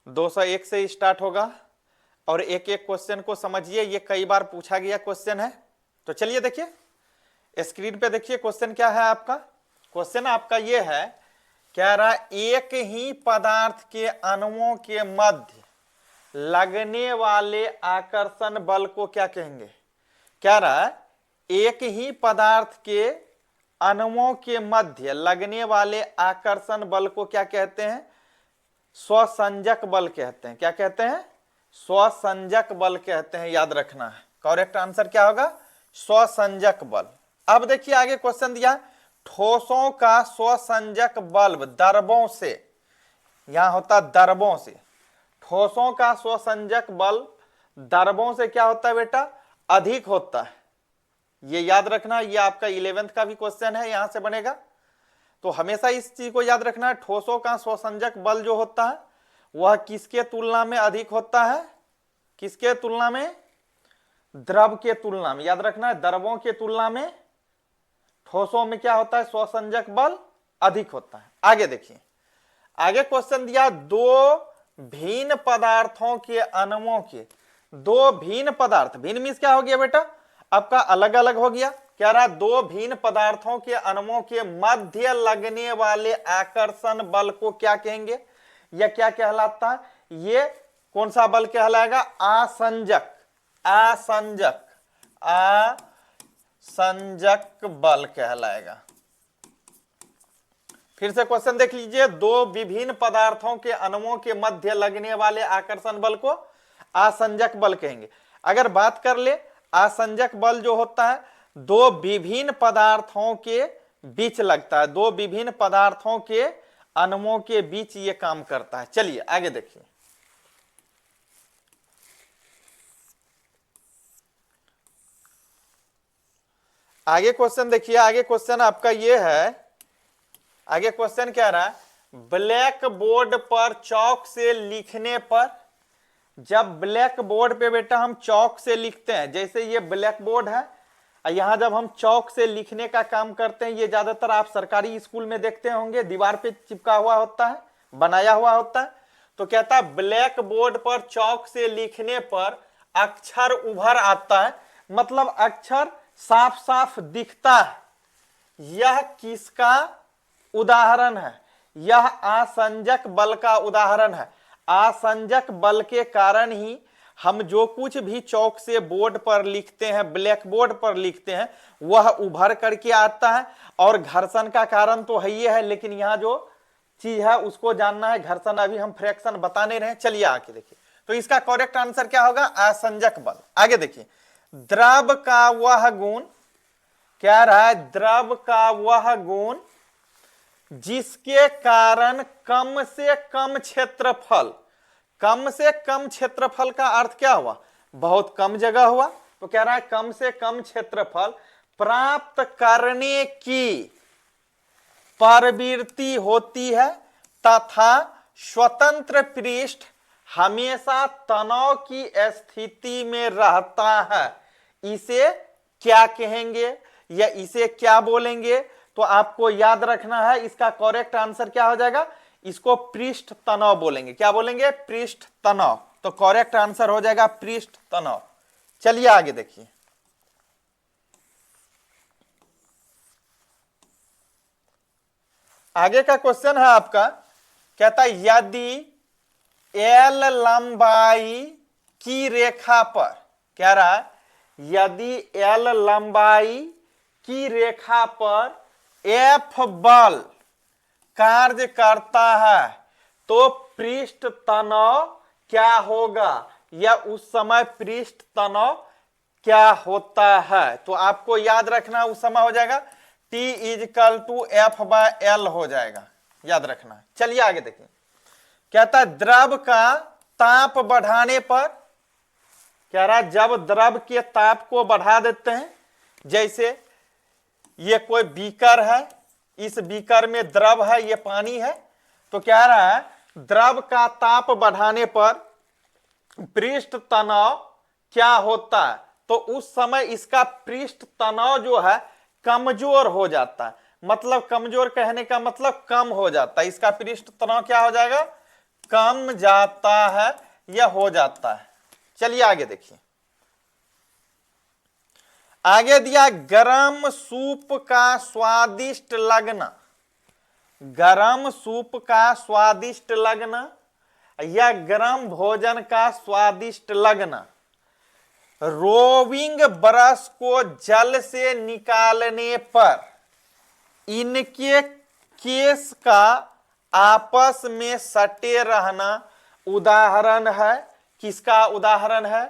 201 से स्टार्ट होगा और एक एक क्वेश्चन को समझिए, ये कई बार पूछा गया क्वेश्चन है। तो चलिए देखिए स्क्रीन पे, देखिए क्वेश्चन क्या है आपका। क्वेश्चन आपका ये है, कह रहा एक ही पदार्थ के अणुओं के मध्य लगने वाले आकर्षण बल को क्या कहेंगे। कह रहा है एक ही पदार्थ के अणुओं के मध्य लगने वाले आकर्षण बल को क्या कहते हैं, स्वसंजक बल कहते हैं। क्या कहते हैं, स्वसंजक बल कहते हैं, याद रखना है। करेक्ट आंसर क्या होगा, स्वसंजक बल। अब देखिए आगे क्वेश्चन दिया, ठोसों का स्वसंजक बल दर्बों से, यहां होता दर्बों से, ठोसों का स्वसंजक बल दर्बों से क्या होता है बेटा, अधिक होता है। ये याद रखना, ये आपका 11th का भी क्वेश्चन है, यहां से बनेगा। तो हमेशा इस चीज को याद रखना है, ठोसों का स्वसंजक बल जो होता है वह किसके तुलना में अधिक होता है, किसके तुलना में, द्रव के तुलना में। याद रखना है, द्रवों के तुलना में ठोसों में क्या होता है, स्वसंजक बल अधिक होता है। आगे देखिए, आगे क्वेश्चन दिया, दो भिन्न पदार्थों के अणुओं के, दो भिन्न पदार्थ, भिन्न मीन्स क्या हो गया बेटा, आपका अलग अलग हो गया। कह रहा दो भिन्न पदार्थों के अणुओं के मध्य लगने वाले आकर्षण बल को क्या कहेंगे, यह क्या कहलाता है, ये कौन सा बल कहलाएगा, आसंजक, आसंजक, आसंजक बल कहलाएगा। फिर से क्वेश्चन देख लीजिए, दो विभिन्न पदार्थों के अणुओं के मध्य लगने वाले आकर्षण बल को आसंजक बल कहेंगे। अगर बात कर ले, आसंजक बल जो होता है दो विभिन्न पदार्थों के बीच लगता है, दो विभिन्न पदार्थों के अणुओं के बीच ये काम करता है। चलिए आगे देखिए, आगे क्वेश्चन देखिए, आगे क्वेश्चन आपका ये है, आगे क्वेश्चन क्या रहा है, ब्लैक बोर्ड पर चौक से लिखने पर, जब ब्लैक बोर्ड पे बेटा हम चौक से लिखते हैं, जैसे ये ब्लैक बोर्ड है, यहां जब हम चौक से लिखने का काम करते हैं, ये ज्यादातर आप सरकारी स्कूल में देखते होंगे, दीवार पे चिपका हुआ होता है, बनाया हुआ होता है। तो कहता है ब्लैक बोर्ड पर चौक से लिखने पर अक्षर उभर आता है, मतलब अक्षर साफ साफ दिखता है। यह किसका उदाहरण है, यह आसंजक बल का उदाहरण है। आसंजक बल के कारण ही हम जो कुछ भी चौक से बोर्ड पर लिखते हैं, ब्लैक बोर्ड पर लिखते हैं, वह उभर करके आता है। और घर्षण का कारण तो है ही है, लेकिन यहां जो चीज है उसको जानना है, घर्षण अभी हम फ्रैक्शन बताने रहे। चलिए आगे देखिए, तो इसका करेक्ट आंसर क्या होगा, आसंजक बल। आगे देखिए, द्रव का वह गुण, क्या रहा है, द्रव का वह गुण जिसके कारण कम से कम क्षेत्रफल, कम से कम क्षेत्रफल का अर्थ क्या हुआ, बहुत कम जगह हुआ। तो कह रहा है कम से कम क्षेत्रफल प्राप्त करने की प्रवृत्ति होती है तथा स्वतंत्र पृष्ठ हमेशा तनाव की स्थिति में रहता है। इसे क्या कहेंगे या इसे क्या बोलेंगे, तो आपको याद रखना है, इसका करेक्ट आंसर क्या हो जाएगा, इसको पृष्ठ तनाव बोलेंगे। क्या बोलेंगे, पृष्ठ तनाव। तो करेक्ट आंसर हो जाएगा पृष्ठ तनाव। चलिए आगे देखिए, आगे का क्वेश्चन है आपका, कहता है यदि एल लंबाई की रेखा पर, कह रहा है यदि एल लंबाई की रेखा पर एफ बल कार्य करता है तो पृष्ठ तनाव क्या होगा, या उस समय पृष्ठ तनाव क्या होता है। तो आपको याद रखना, उस समय हो जाएगा T = F/L हो जाएगा, याद रखना। चलिए आगे देखिए, कहता है द्रव का ताप बढ़ाने पर, कह रहा है जब द्रव के ताप को बढ़ा देते हैं, जैसे ये कोई बीकर है, इस बीकर में द्रव है, ये पानी है, तो कह रहा है द्रव का ताप बढ़ाने पर पृष्ठ तनाव क्या होता है, तो उस समय इसका पृष्ठ तनाव जो है कमजोर हो जाता है। मतलब कमजोर कहने का मतलब कम हो जाता है, इसका पृष्ठ तनाव क्या हो जाएगा, कम जाता है या हो जाता है। चलिए आगे देखिए, आगे दिया गरम सूप का स्वादिष्ट लगना। गरम सूप का स्वादिष्ट लगना या गरम भोजन का स्वादिष्ट लगना रोविंग ब्रश को जल से निकालने पर इनके केस का आपस में सटे रहना उदाहरण है। किसका उदाहरण है?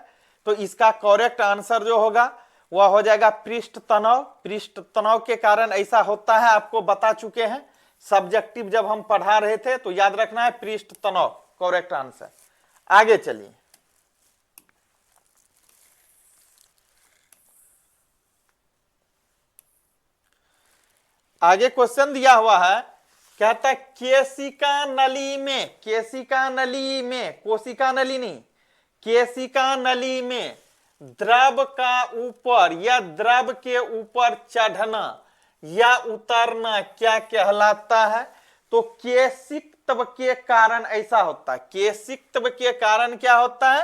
तो इसका करेक्ट आंसर जो होगा वह हो जाएगा पृष्ठ तनाव। पृष्ठ तनाव के कारण ऐसा होता है, आपको बता चुके हैं सब्जेक्टिव जब हम पढ़ा रहे थे, तो याद रखना है पृष्ठ तनाव करेक्ट आंसर। आगे चलिए, आगे क्वेश्चन दिया हुआ है, कहता है केशिका नली में, केशिका नली में, कोशिका नली नहीं, केशिका नली में द्रव का ऊपर या द्रव के ऊपर चढ़ना या उतरना क्या कहलाता है? तो केशिकत्व के कारण ऐसा होता है। केशिकत्व के कारण क्या होता है?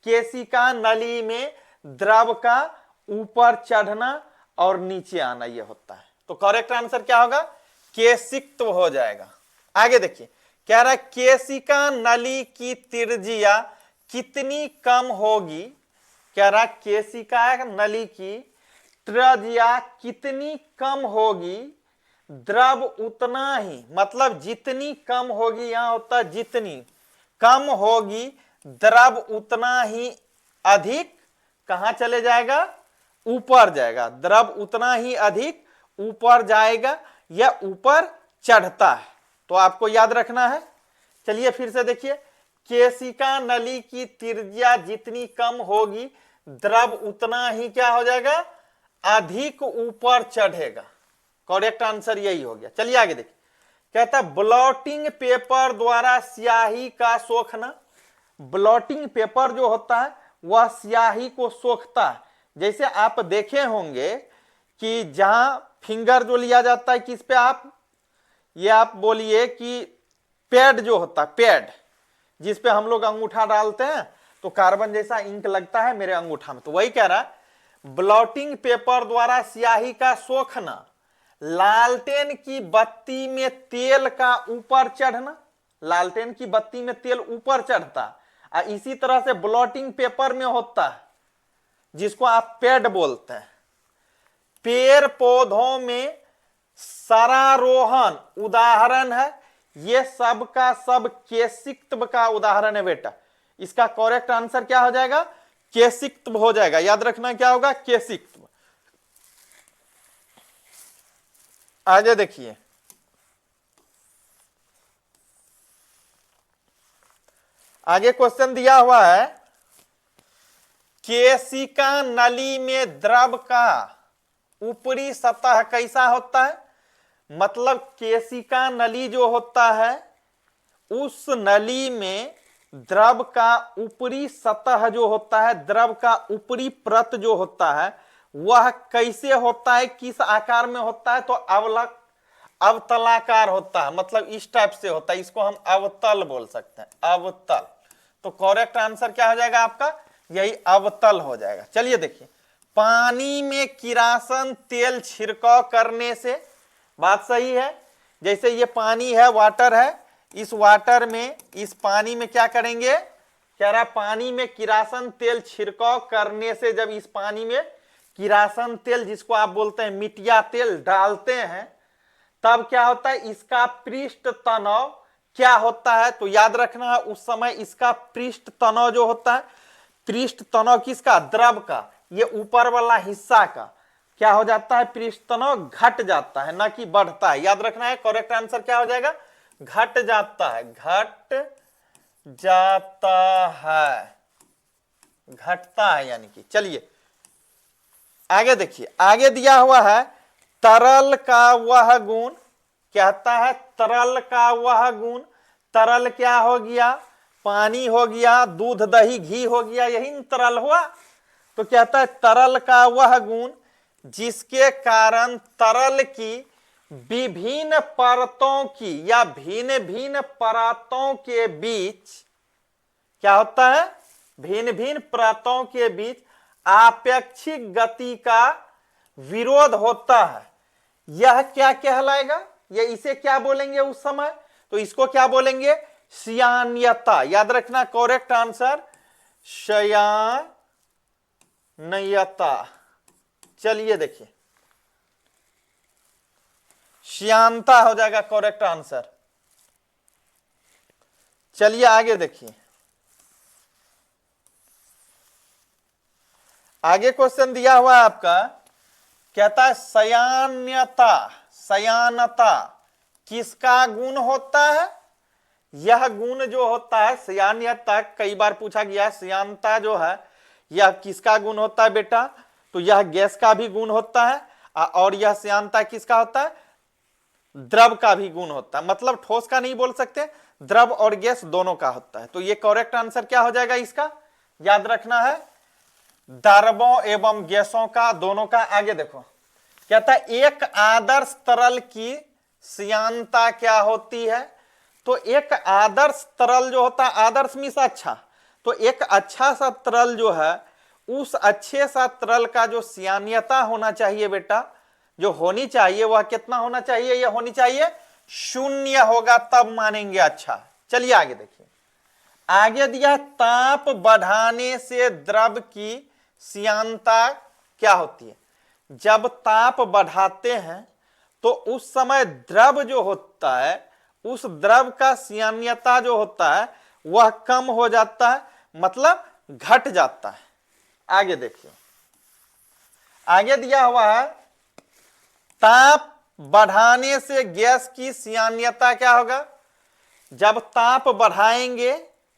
केशिका नली में द्रव का ऊपर चढ़ना और नीचे आना, यह होता है। तो करेक्ट आंसर क्या होगा? केशिकत्व हो जाएगा। आगे देखिए, कह रहा है केशिका नली की त्रिज्या कितनी कम होगी? कह रहा है केशिका नली की त्रिज्या कितनी कम होगी? द्रव उतना ही, मतलब जितनी कम होगी, यहां होता है जितनी कम होगी द्रव उतना ही अधिक कहां चले जाएगा? ऊपर जाएगा। द्रव उतना ही अधिक ऊपर जाएगा या ऊपर चढ़ता है। तो आपको याद रखना है। चलिए फिर से देखिए, केशिका नली की त्रिज्या जितनी कम होगी द्रव उतना ही क्या हो जाएगा? अधिक ऊपर चढ़ेगा। करेक्ट आंसर यही हो गया। चलिए आगे देखिए, कहता ब्लॉटिंग पेपर द्वारा स्याही का सोखना। ब्लॉटिंग पेपर जो होता है वह स्याही को सोखता है। जैसे आप देखे होंगे कि जहां फिंगर जो लिया जाता है किस पे, आप ये आप बोलिए कि पैड जो होता है, पैड जिस पे हम लोग अंगूठा डालते हैं तो कार्बन जैसा इंक लगता है मेरे अंगूठा में, तो वही कह रहा है ब्लॉटिंग पेपर द्वारा स्याही का सोखना, लालटेन की बत्ती में तेल का ऊपर चढ़ना। लालटेन की बत्ती में तेल ऊपर चढ़ता है, इसी तरह से ब्लॉटिंग पेपर में होता है जिसको आप पैड बोलते हैं। पेड़ पौधों में सरारोहण उदाहरण है। ये सब का सब केशिकत्व का उदाहरण है बेटा। इसका करेक्ट आंसर क्या हो जाएगा? केशिकत्व हो जाएगा। याद रखना क्या होगा? केशिकत्व। आगे देखिए, आगे क्वेश्चन दिया हुआ है, केशिका नली में द्रव का ऊपरी सतह कैसा होता है? मतलब केशिका नली जो होता है उस नली में द्रव का ऊपरी सतह जो होता है, द्रव का ऊपरी परत जो होता है वह कैसे होता है, किस आकार में होता है? तो अवतलाकार होता है। मतलब इस टाइप से होता है, इसको हम अवतल बोल सकते हैं, अवतल। तो करेक्ट आंसर क्या हो जाएगा आपका? यही अवतल हो जाएगा। चलिए देखिए, पानी में किरासन तेल छिड़काव करने से, बात सही है। जैसे ये पानी है, वाटर है, इस वाटर में, इस पानी में क्या करेंगे? कह रहा पानी में किरासन तेल छिड़काव करने से जब इस पानी में किरासन तेल, जिसको आप बोलते हैं मिटिया तेल, डालते हैं तब क्या होता है? इसका पृष्ठ तनाव क्या होता है? तो याद रखना है उस समय इसका पृष्ठ तनाव जो होता है, पृष्ठ तनाव किसका? द्रव का, ये ऊपर वाला हिस्सा का क्या हो जाता है? पृष्ठ तनाव घट जाता है, ना कि बढ़ता है। याद रखना है करेक्ट आंसर क्या हो जाएगा? घट जाता है, घट जाता है, घटता है यानी कि। चलिए आगे देखिए, आगे दिया हुआ है तरल का वह गुण। कहता है तरल का वह गुण, तरल क्या हो गया? पानी हो गया, दूध दही घी हो गया, यही तरल हुआ। तो कहता है तरल का वह गुण जिसके कारण तरल की विभिन्न परतों की या भिन्न भिन्न परतों के बीच क्या होता है, भिन्न भिन्न परतों के बीच आपेक्षिक गति का विरोध होता है, यह क्या कहलाएगा, ये इसे क्या बोलेंगे उस समय, तो इसको क्या बोलेंगे, श्यान्यता। याद रखना करेक्ट आंसर श्यानयता। चलिए देखिए श्यानता हो जाएगा करेक्ट आंसर। चलिए आगे देखिए, आगे क्वेश्चन दिया हुआ है आपका, कहता है शयान्यता, शयानता किसका गुण होता है, यह गुण जो होता है शयान्यता, कई बार पूछा गया शयानता जो है यह किसका गुण होता है बेटा, तो यह गैस का भी गुण होता है और यह शयानता किसका होता है, द्रव का भी गुण होता है, मतलब ठोस का नहीं बोल सकते, द्रव और गैस दोनों का होता है। तो ये करेक्ट आंसर क्या हो जाएगा इसका, याद रखना है द्रवों एवं गैसों का, दोनों का। आगे देखो कहता है एक आदर्श तरल की श्यानता क्या होती है, तो एक आदर्श तरल जो होता है, आदर्श मीन्स अच्छा, तो एक अच्छा सा तरल जो है उस अच्छे सा तरल का जो श्यान्यता होना चाहिए बेटा, जो होनी चाहिए वह कितना होना चाहिए, यह होनी चाहिए 0 होगा तब मानेंगे अच्छा। चलिए आगे देखिए, आगे दिया ताप बढ़ाने से द्रव की श्यानता क्या होती है, जब ताप बढ़ाते हैं तो उस समय द्रव जो होता है उस द्रव का श्यान्यता जो होता है वह कम हो जाता है, मतलब घट जाता है। आगे देखिए, आगे दिया हुआ है ताप बढ़ाने से गैस की श्यान्यता क्या होगा, जब ताप बढ़ाएंगे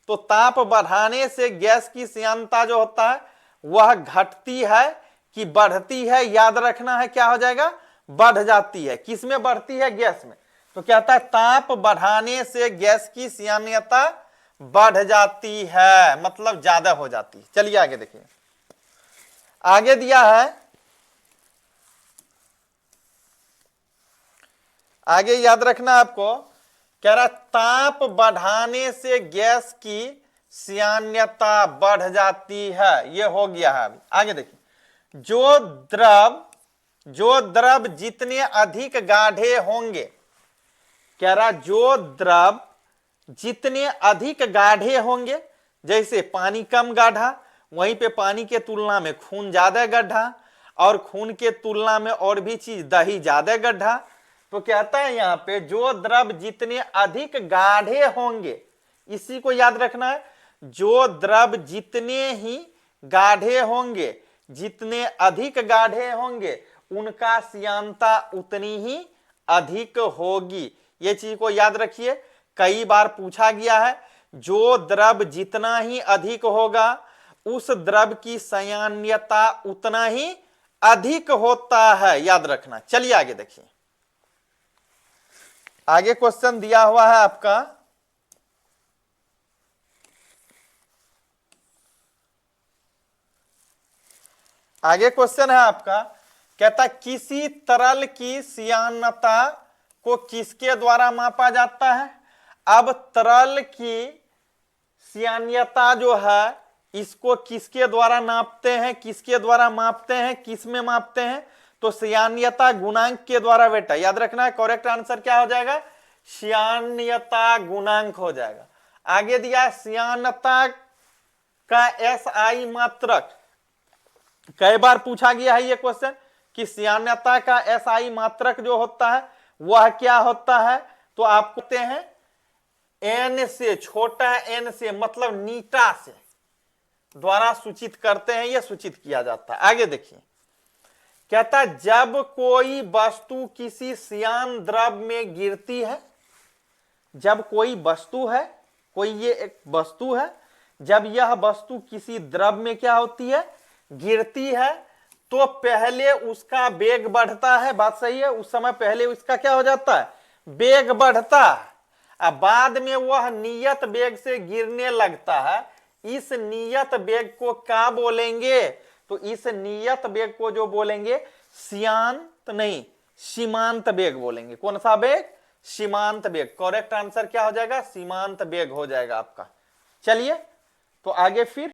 तो ताप बढ़ाने से गैस की श्यानता जो होता है वह घटती है कि बढ़ती है, याद रखना है क्या हो जाएगा, बढ़ जाती है। किस में बढ़ती है, गैस में। तो कहता है ताप बढ़ाने से गैस की श्यान्यता बढ़ जाती है, मतलब ज्यादा हो जाती है। चलिए आगे देखिए, आगे दिया है, आगे याद रखना आपको, कह रहा ताप बढ़ाने से गैस की श्यान्यता बढ़ जाती है, ये हो गया है। आगे देखिए, जो द्रव जितने अधिक गाढ़े होंगे, कह रहा जो द्रव जितने अधिक गाढ़े होंगे, जैसे पानी कम गाढ़ा, वहीं पे पानी के तुलना में खून ज्यादा गड्ढा, और खून के तुलना में और भी चीज दही ज्यादा गड्ढा। तो कहता है यहां पे जो द्रव जितने अधिक गाढ़े होंगे, इसी को याद रखना है, जो द्रव जितने ही गाढ़े होंगे, जितने अधिक गाढ़े होंगे उनका श्यानता उतनी ही अधिक होगी। ये चीज को याद रखिए, कई बार पूछा गया है, जो द्रव जितना ही अधिक होगा उस द्रव की श्यान्यता उतना ही अधिक होता है, याद रखना। चलिए आगे देखिए, आगे क्वेश्चन दिया हुआ है आपका, आगे क्वेश्चन है आपका, कहता किसी तरल की श्यानता को किसके द्वारा मापा जाता है। अब तरल की श्यानता जो है इसको किसके द्वारा नापते हैं, किसके द्वारा मापते हैं, किस में मापते हैं, तो श्यानता गुणांक के द्वारा बेटा। याद रखना है करेक्ट आंसर क्या हो जाएगा, श्यानता गुणांक हो जाएगा। आगे दिया श्यानता का एसआई मात्रक, कई बार पूछा गया है ये क्वेश्चन कि श्यानता का एसआई मात्रक जो होता है वह क्या होता है, तो आप कहते हैं एन से, छोटा एन से मतलब नीटा से द्वारा सूचित करते हैं, यह सूचित किया जाता है। आगे देखिए, कहता जब कोई वस्तु किसी श्यान द्रव में गिरती है, जब कोई वस्तु है, कोई ये एक वस्तु है, जब यह वस्तु किसी द्रव में क्या होती है, गिरती है, तो पहले उसका वेग बढ़ता है, बात सही है, उस समय पहले उसका क्या हो जाता है, वेग बढ़ता है, अब बाद में वह नियत वेग से गिरने लगता है। इस नियत वेग को क्या बोलेंगे, तो इस नियत वेग को जो बोलेंगे श्यान्त नहीं, सीमांत वेग बोलेंगे। कौन सा वेग? सीमांत वेग। करेक्ट आंसर क्या हो जाएगा? सीमांत वेग हो जाएगा आपका। चलिए तो आगे फिर